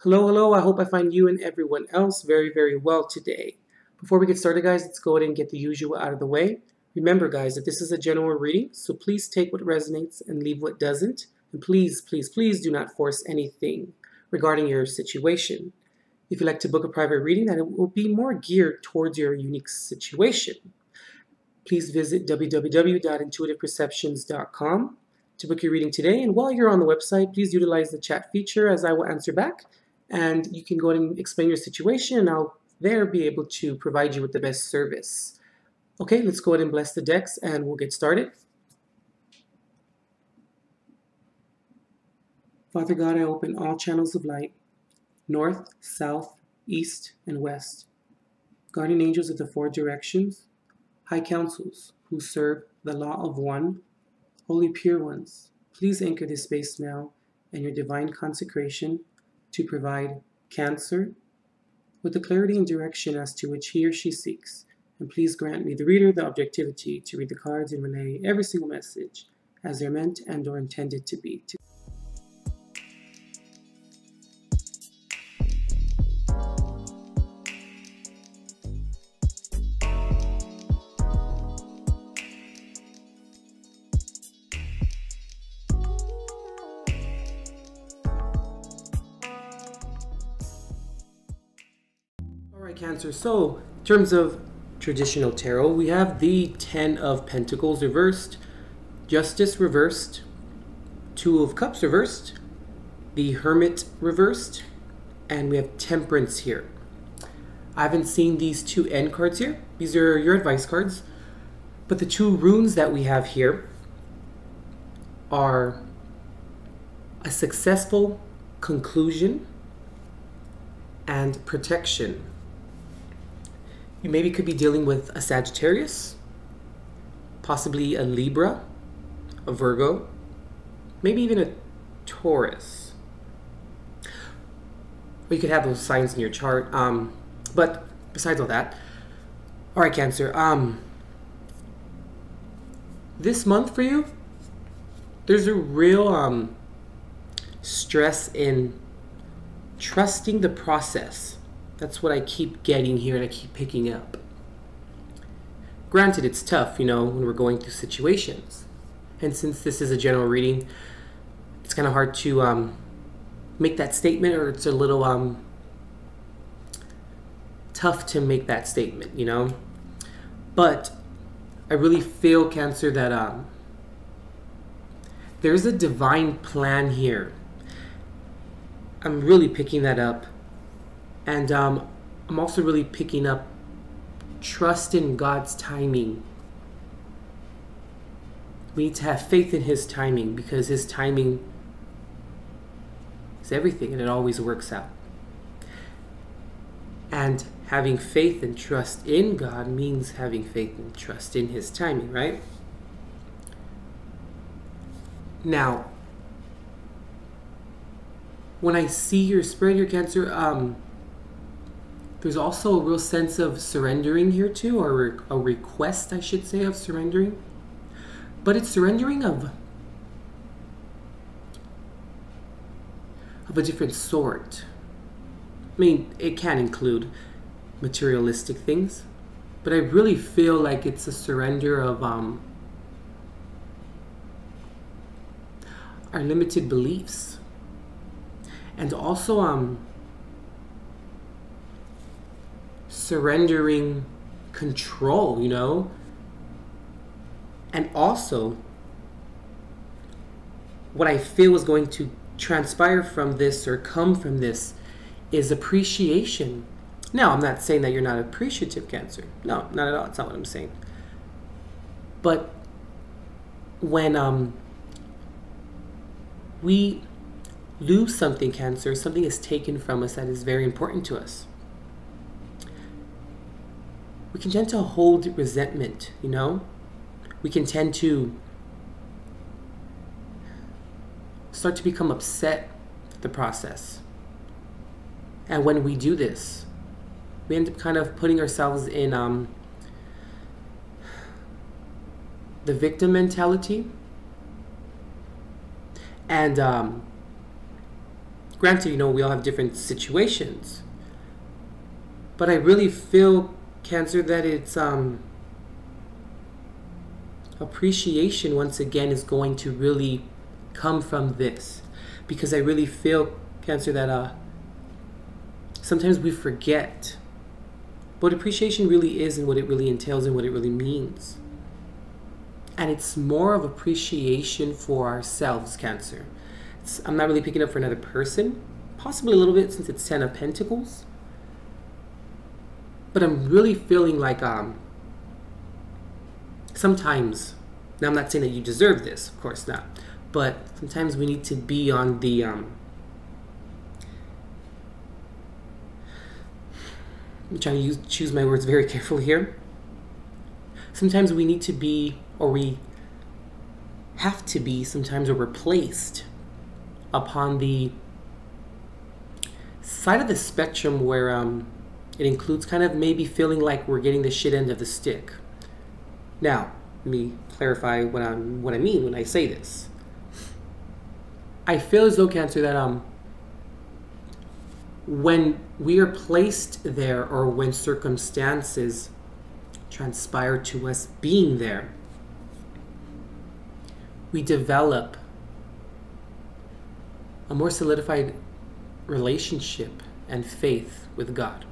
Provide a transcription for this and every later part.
Hello, hello. I hope I find you and everyone else very, very well today. Before we get started, guys, let's go ahead and get the usual out of the way. Remember, guys, that this is a general reading, so please take what resonates and leave what doesn't. And please, please, please do not force anything regarding your situation. If you'd like to book a private reading, then it will be more geared towards your unique situation. Please visit www.intuitiveperceptions.com to book your reading today. And while you're on the website, please utilize the chat feature as I will answer back. And you can go ahead and explain your situation, and I'll there be able to provide you with the best service. Okay, let's go ahead and bless the decks, and we'll get started. Father God, I open all channels of light, north, south, east, and west. Guardian angels of the four directions, high councils who serve the law of one, holy pure ones, please anchor this space now in your divine consecration to provide Cancer with the clarity and direction as to which he or she seeks. And please grant me, the reader, the objectivity to read the cards and relay every single message as they're meant and or intended to be. Cancer. So, in terms of traditional tarot, we have the 10 of Pentacles reversed, Justice reversed, Two of Cups reversed, the Hermit reversed, and we have Temperance here. I haven't seen these two end cards here. These are your advice cards. But the two runes that we have here are a successful conclusion and protection. You maybe could be dealing with a Sagittarius, possibly a Libra, a Virgo, maybe even a Taurus. Or you could have those signs in your chart. But besides all that, all right, Cancer. This month for you, there's a real stress in trusting the process. That's what I keep getting here and I keep picking up. Granted, it's tough, when we're going through situations. And since this is a general reading, it's kind of hard to make that statement, or it's a little tough to make that statement, But I really feel, Cancer, that there's a divine plan here. I'm really picking that up. And I'm also really picking up trust in God's timing. We need to have faith in His timing, because His timing is everything and it always works out. And having faith and trust in God means having faith and trust in His timing, right? Now, when I see your spread here, Cancer, there's also a real sense of surrendering here too, or a request, I should say, of surrendering. But it's surrendering of a different sort. I mean, it can include materialistic things, but I really feel like it's a surrender of our limited beliefs. And also surrendering control, and also what I feel is going to transpire from this or come from this is appreciation. Now, I'm not saying that you're not appreciative, Cancer. No, not at all. That's not what I'm saying. But when we lose something, Cancer, something is taken from us that is very important to us, we can tend to hold resentment, We can tend to start to become upset with the process. And when we do this, we end up kind of putting ourselves in the victim mentality. And Granted, we all have different situations. But I really feel, Cancer, that it's appreciation, once again, is going to really come from this. Because I really feel, Cancer, that sometimes we forget what appreciation really is and what it really entails and what it really means. And it's more of appreciation for ourselves, Cancer. I'm not really picking up for another person, possibly a little bit since it's 10 of Pentacles. But I'm really feeling like sometimes, now I'm not saying that you deserve this, of course not, but sometimes we need to be on the I'm trying to choose my words very carefully here. Sometimes we need to be, or we have to be sometimes, or we're placed upon the side of the spectrum where it includes kind of maybe feeling like we're getting the shit end of the stick. Now, let me clarify what I mean when I say this. I feel as though, Cancer, that when we are placed there, or when circumstances transpire to us being there, we develop a more solidified relationship and faith with God,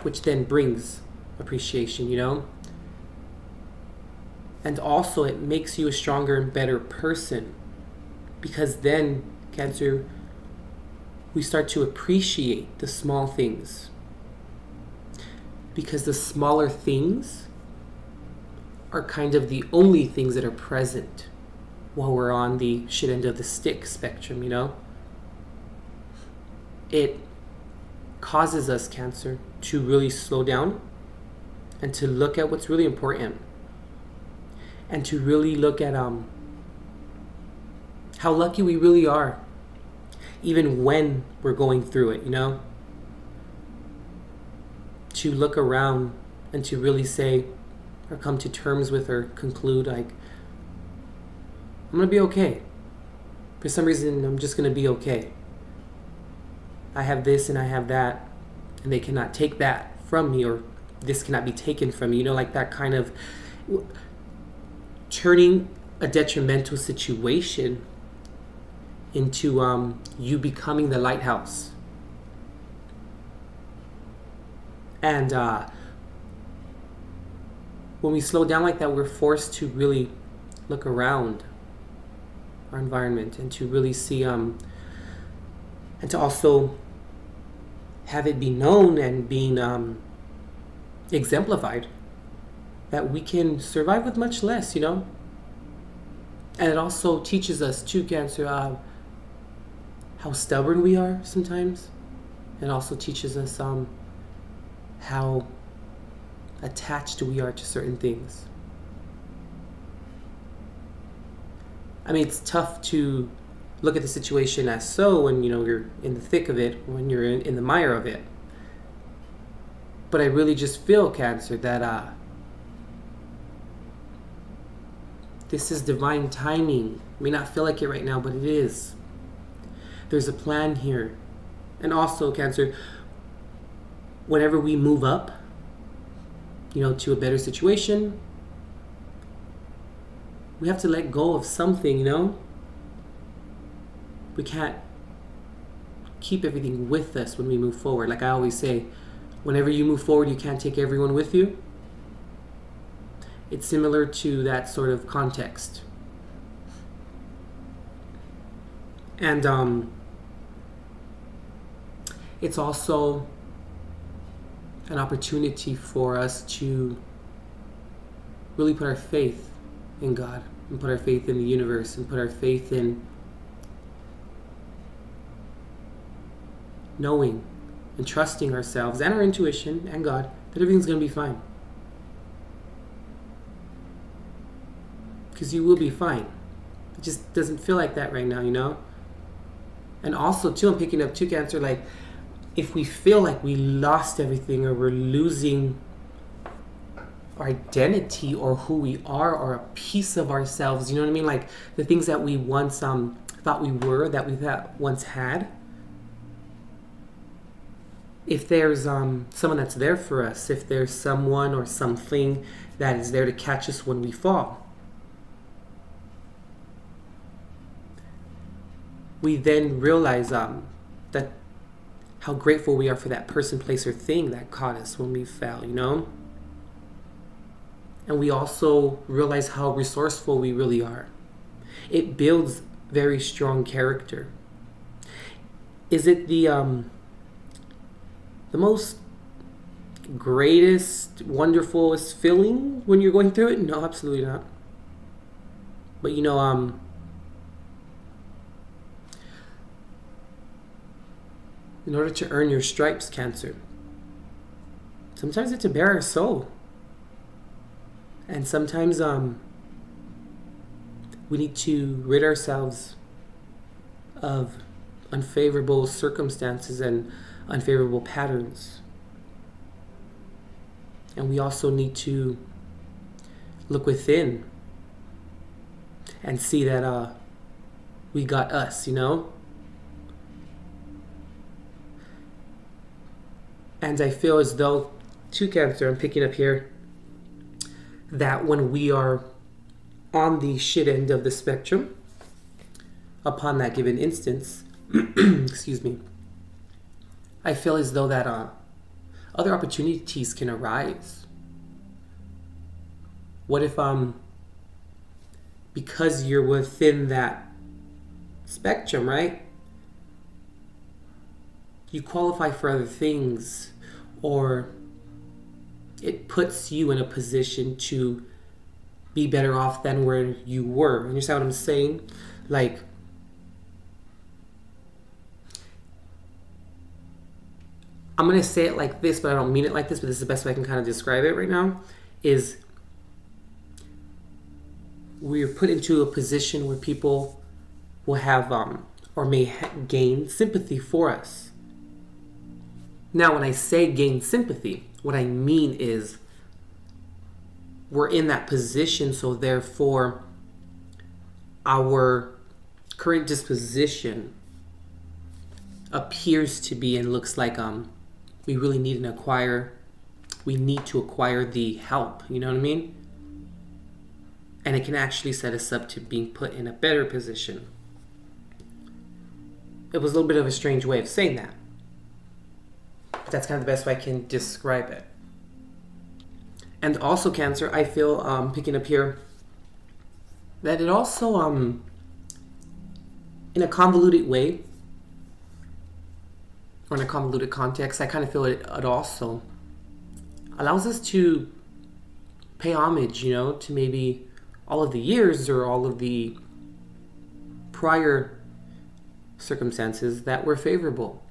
which then brings appreciation, And also it makes you a stronger and better person, because then, Cancer, we start to appreciate the small things. Because the smaller things are kind of the only things that are present while we're on the shit end of the stick spectrum, It causes us, Cancer, to really slow down and to look at what's really important, and to really look at how lucky we really are, even when we're going through it, To look around and to really say, or come to terms with, or conclude, like, I'm gonna be okay. For some reason, I'm just gonna be okay. I have this and I have that, and they cannot take that from me, or this cannot be taken from me. Like that kind of turning a detrimental situation into you becoming the lighthouse. And when we slow down like that, we're forced to really look around our environment and to really see, and to also have it be known and being exemplified that we can survive with much less, And it also teaches us too, Cancer, how stubborn we are sometimes. It also teaches us how attached we are to certain things. I mean, it's tough to look at the situation as so when you're in the thick of it, when you're in the mire of it. But I really just feel, Cancer, that this is divine timing. It may not feel like it right now, but it is. There's a plan here. And also, Cancer, whenever we move up, to a better situation, we have to let go of something, We can't keep everything with us when we move forward. Like I always say, whenever you move forward, you can't take everyone with you. It's similar to that sort of context. And it's also an opportunity for us to really put our faith in God, and put our faith in the universe, and put our faith in knowing and trusting ourselves and our intuition and God that everything's going to be fine. Because you will be fine. It just doesn't feel like that right now, And also, too, I'm picking up too, Cancer, like, if we feel like we lost everything, or we're losing our identity, or who we are, or a piece of ourselves, you know what I mean? Like the things that we once thought we were, that we once had. If there's someone that's there for us, if there's someone or something that is there to catch us when we fall, we then realize that how grateful we are for that person, place, or thing that caught us when we fell, you know? And we also realize how resourceful we really are. It builds very strong character. Is it the most greatest, wonderfulest feeling when you're going through it? No, absolutely not. But you know, in order to earn your stripes, Cancer, sometimes it's to bare our soul. And sometimes we need to rid ourselves of unfavorable circumstances and unfavorable patterns. And we also need to look within and see that we got us, you know? And I feel as though, to Cancer, I'm picking up here, that when we are on the shit end of the spectrum, upon that given instance, excuse me, I feel as though that other opportunities can arise. What if because you're within that spectrum, right, you qualify for other things, or it puts you in a position to be better off than where you were. You understand what I'm saying? Like, I'm going to say it like this, but I don't mean it like this, but this is the best way I can kind of describe it right now, is we're put into a position where people will have, or may gain sympathy for us. Now, when I say gain sympathy, what I mean is we're in that position, so therefore our current disposition appears to be and looks like we really need to acquire the help, you know what I mean? And it can actually set us up to being put in a better position. It was a little bit of a strange way of saying that. But that's kind of the best way I can describe it. And also, Cancer, I feel, picking up here, that it also, in a convoluted way, or in a convoluted context, I kind of feel it also allows us to pay homage, you know, to maybe all of the years or all of the prior circumstances that were favorable.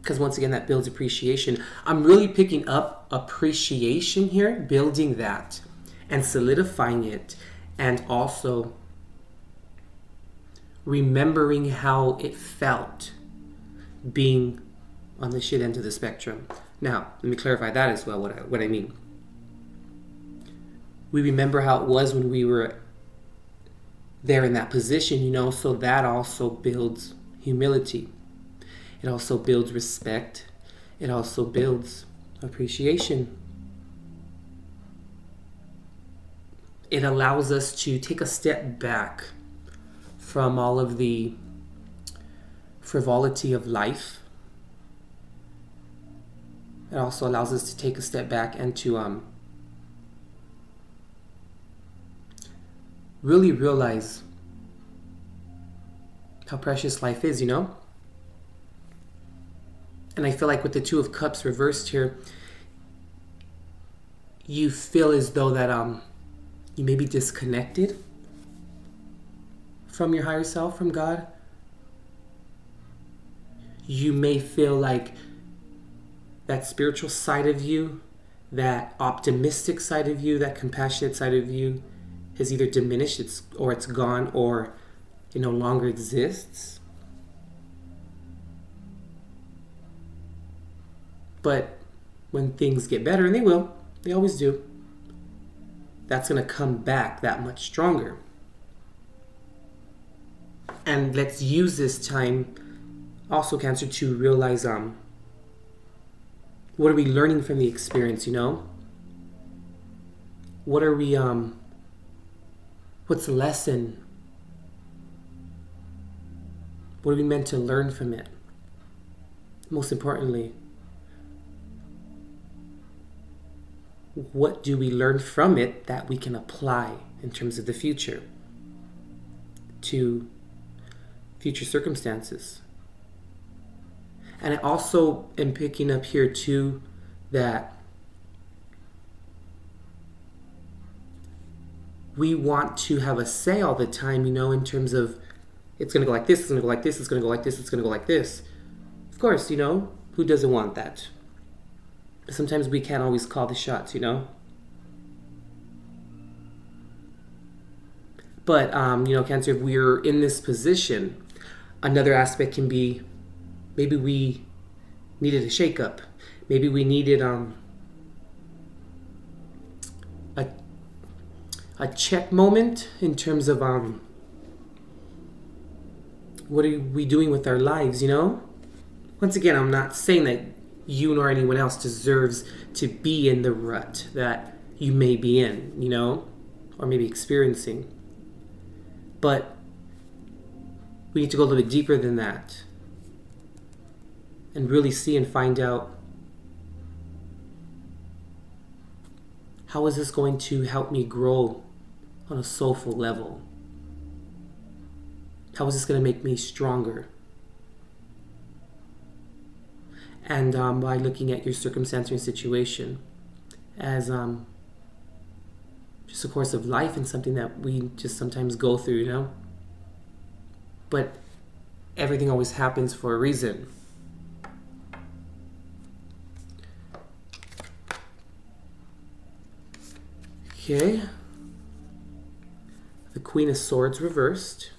Because once again, that builds appreciation. I'm really picking up appreciation here, building that and solidifying it, and also remembering how it felt being on the shit end of the spectrum. Now, let me clarify that as well, what I mean. We remember how it was when we were there in that position, you know, so that also builds humility. It also builds respect. It also builds appreciation. It allows us to take a step back from all of the frivolity of life. It also allows us to take a step back and to really realize how precious life is, you know? And I feel like with the Two of Cups reversed here, you feel as though that you may be disconnected from your higher self, from God. You may feel like that spiritual side of you, that optimistic side of you, that compassionate side of you has either diminished, or it's gone, or it no longer exists. But when things get better, and they always do, that's going to come back that much stronger. And let's use this time also, Cancer, to realize what are we learning from the experience, you know? What are we what's the lesson? What are we meant to learn from it? Most importantly, what do we learn from it that we can apply in terms of the future to future circumstances? And I also am picking up here too that we want to have a say all the time, you know, in terms of it's going to go like this, it's going to go like this, it's going to go like this, it's going to go like this. Of course, you know, who doesn't want that? But sometimes we can't always call the shots, you know? But, you know, Cancer, if we're in this position, another aspect can be maybe we needed a shakeup. Maybe we needed a check moment in terms of what are we doing with our lives, you know? Once again, I'm not saying that you nor anyone else deserves to be in the rut that you may be in, you know, or maybe experiencing. But we need to go a little bit deeper than that and really see and find out, how is this going to help me grow on a soulful level? How is this going to make me stronger? And by looking at your circumstance or your situation as just a course of life and something that we just sometimes go through, you know? But everything always happens for a reason. Okay. The Queen of Swords reversed.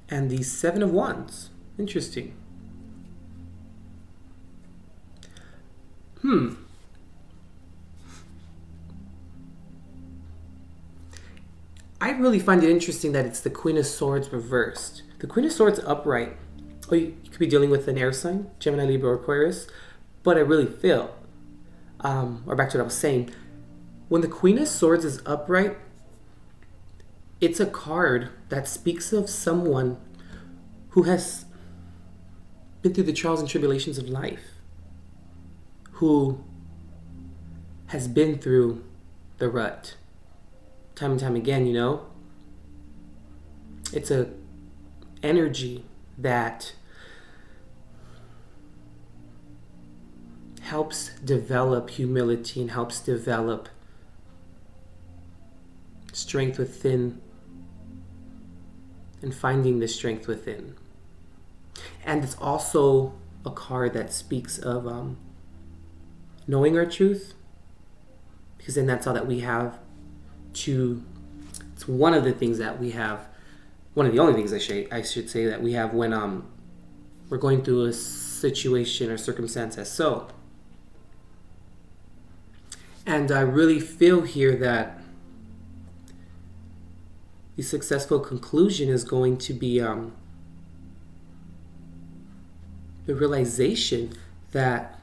And the Seven of Wands. Interesting. I really find it interesting that it's the Queen of Swords reversed. The Queen of Swords upright. Oh, you could be dealing with an air sign, Gemini, Libra, or Aquarius. But I really feel, or back to what I was saying, when the Queen of Swords is upright, it's a card that speaks of someone who has been through the trials and tribulations of life, who has been through the rut time and time again, you know? It's a energy that helps develop humility and helps develop strength within and finding the strength within. And it's also a card that speaks of knowing our truth, because then that's all that we have to, it's one of the things that we have, one of the only things I should say that we have when we're going through a situation or circumstance as so. And I really feel here that the successful conclusion is going to be the realization that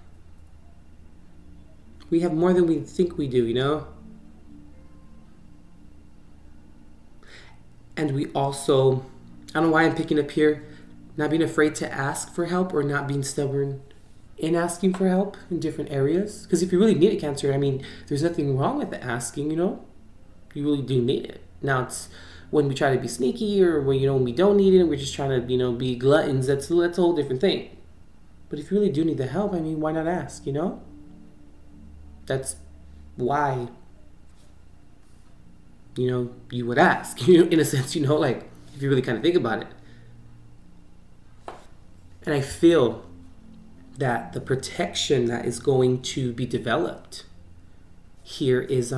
we have more than we think we do, you know? And we also, I don't know why I'm picking up here, not being afraid to ask for help or not being stubborn in asking for help in different areas. Because if you really need it, Cancer, I mean, there's nothing wrong with the asking, you know? You really do need it. Now, it's when we try to be sneaky or when, you know, when we don't need it and we're just trying to, you know, be gluttons, that's a whole different thing. But if you really do need the help, I mean, why not ask, you know? That's why, you know, you would ask, you know, in a sense, you know, like, if you really kind of think about it. And I feel that the protection that is going to be developed here is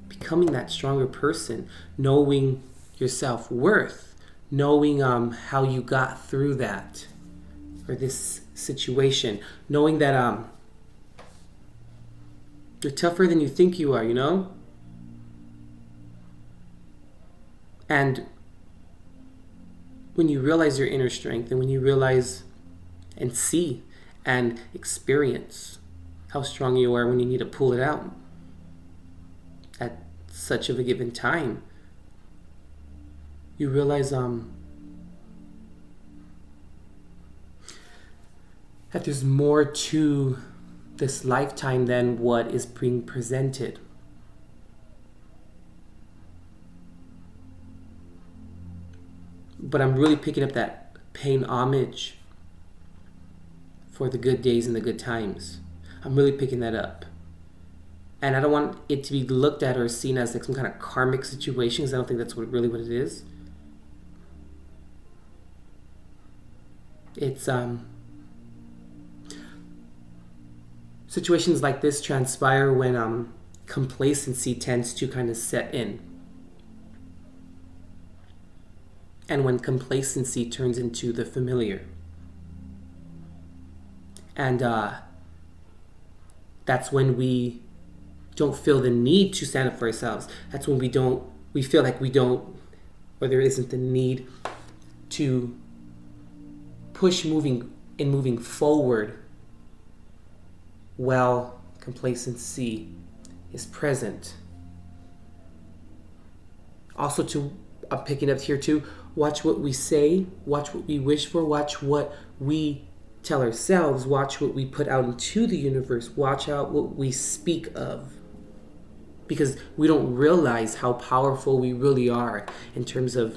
becoming that stronger person, knowing your self-worth, knowing how you got through that or this situation, knowing that You're tougher than you think you are, you know? And when you realize your inner strength, and when you realize and see and experience how strong you are when you need to pull it out at such of a given time, you realize that there's more to this lifetime than what is being presented. But I'm really picking up that paying homage for the good days and the good times. I'm really picking that up. And I don't want it to be looked at or seen as like some kind of karmic situation, because I don't think that's really what it is. It's situations like this transpire when complacency tends to kind of set in. And when complacency turns into the familiar. And that's when we don't feel the need to stand up for ourselves. That's when we feel like we don't, or there isn't the need to push moving forward while complacency is present. Also, I'm picking up here too, watch what we say, watch what we wish for, watch what we tell ourselves, watch what we put out into the universe, watch out what we speak of. Because we don't realize how powerful we really are in terms of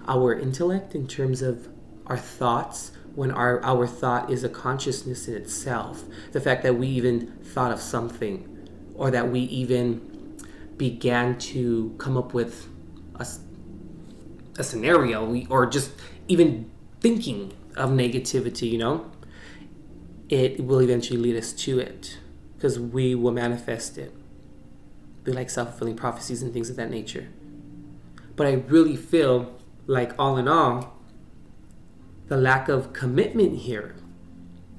our intellect, in terms of our thoughts, when our thought is a consciousness in itself. The fact that we even thought of something, or that we even began to come up with a scenario, or just even thinking of negativity, you know, it will eventually lead us to it, because we will manifest it. Be like self-fulfilling prophecies and things of that nature. But I really feel like, all in all, the lack of commitment here,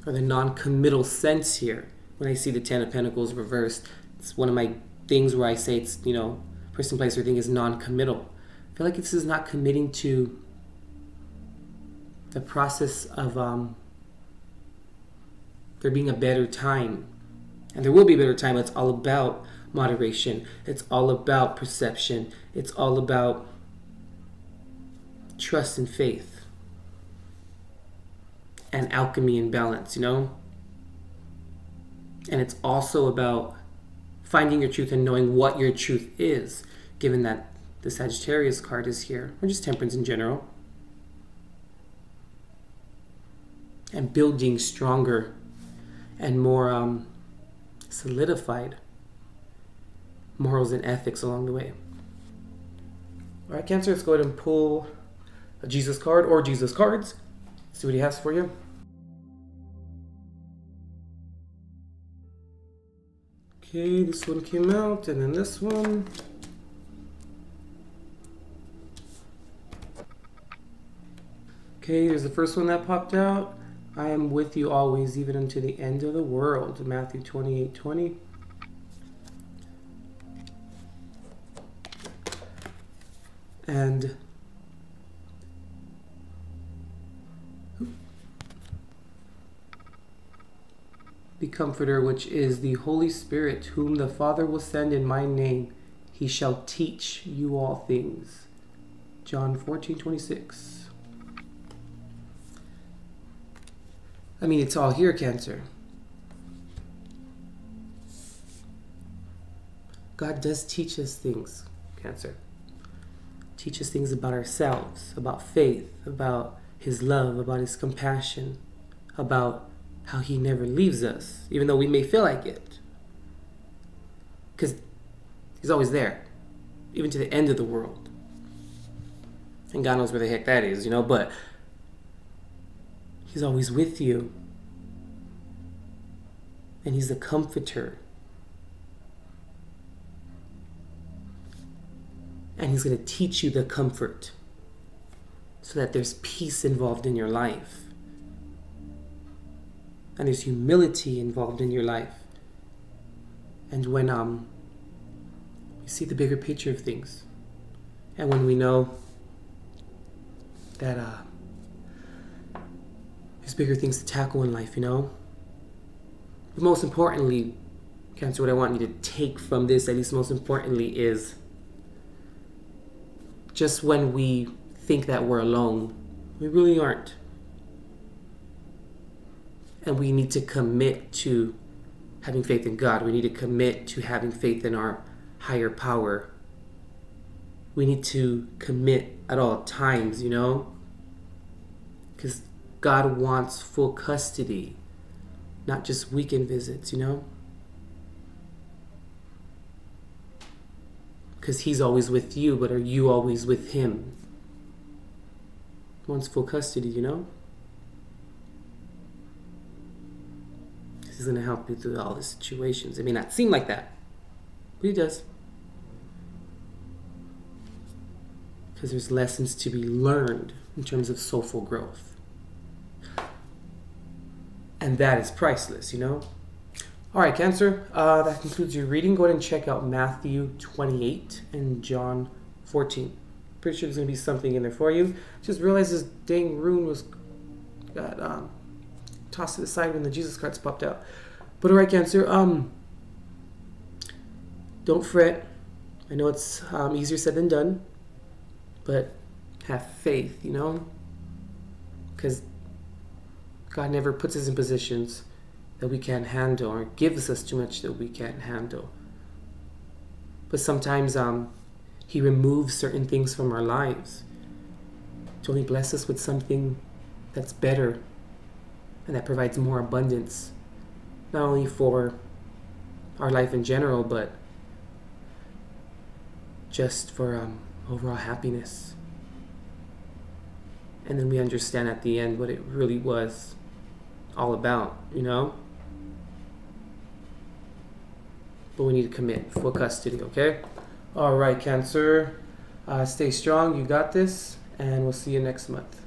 or the non-committal sense here, when I see the Ten of Pentacles reversed, it's one of my things where I say it's, you know, person, place, or thing is non-committal. I feel like this is not committing to the process of there being a better time. And there will be a better time. It's all about moderation. It's all about perception. It's all about trust and faith. And alchemy and balance, you know? And it's also about finding your truth and knowing what your truth is, given that the Sagittarius card is here, or just temperance in general. And building stronger and more solidified morals and ethics along the way. All right, Cancer, let's go ahead and pull a Jesus card or Jesus cards. See what he has for you. Okay, this one came out, and then this one. Okay, here's the first one that popped out. I am with you always, even unto the end of the world. Matthew 28:20. And the Comforter, which is the Holy Spirit, whom the Father will send in my name, he shall teach you all things. John 14:26. I mean, it's all here, Cancer. God does teach us things, Cancer. Teach us things about ourselves, about faith, about his love, about his compassion, about how he never leaves us, even though we may feel like it. Because he's always there, even to the end of the world. And God knows where the heck that is, you know, but he's always with you. And he's the comforter. And he's going to teach you the comfort so that there's peace involved in your life. And there's humility involved in your life. and when we see the bigger picture of things, and when we know that there's bigger things to tackle in life, you know? But most importantly, Cancer, what I want you to take from this, at least most importantly, is just when we think that we're alone, we really aren't. And we need to commit to having faith in God. We need to commit to having faith in our higher power. We need to commit at all times, you know? Because God wants full custody, not just weekend visits, you know? Because he's always with you, but are you always with him? He wants full custody, you know? He's going to help you through all the situations. It may not seem like that, but he does. Because there's lessons to be learned in terms of soulful growth. And that is priceless, you know? All right, Cancer, that concludes your reading. Go ahead and check out Matthew 28 and John 14. Pretty sure there's going to be something in there for you. Just realized this dang rune got tossed to the side when the Jesus cards popped out. But all right, Cancer, don't fret. I know it's easier said than done, but have faith, you know? Because God never puts us in positions that we can't handle or gives us too much that we can't handle. But sometimes he removes certain things from our lives to only bless us with something that's better and that provides more abundance, not only for our life in general, but just for overall happiness. And then we understand at the end what it really was all about, you know? But we need to commit full custody, okay? All right, Cancer. Stay strong. You got this. And we'll see you next month.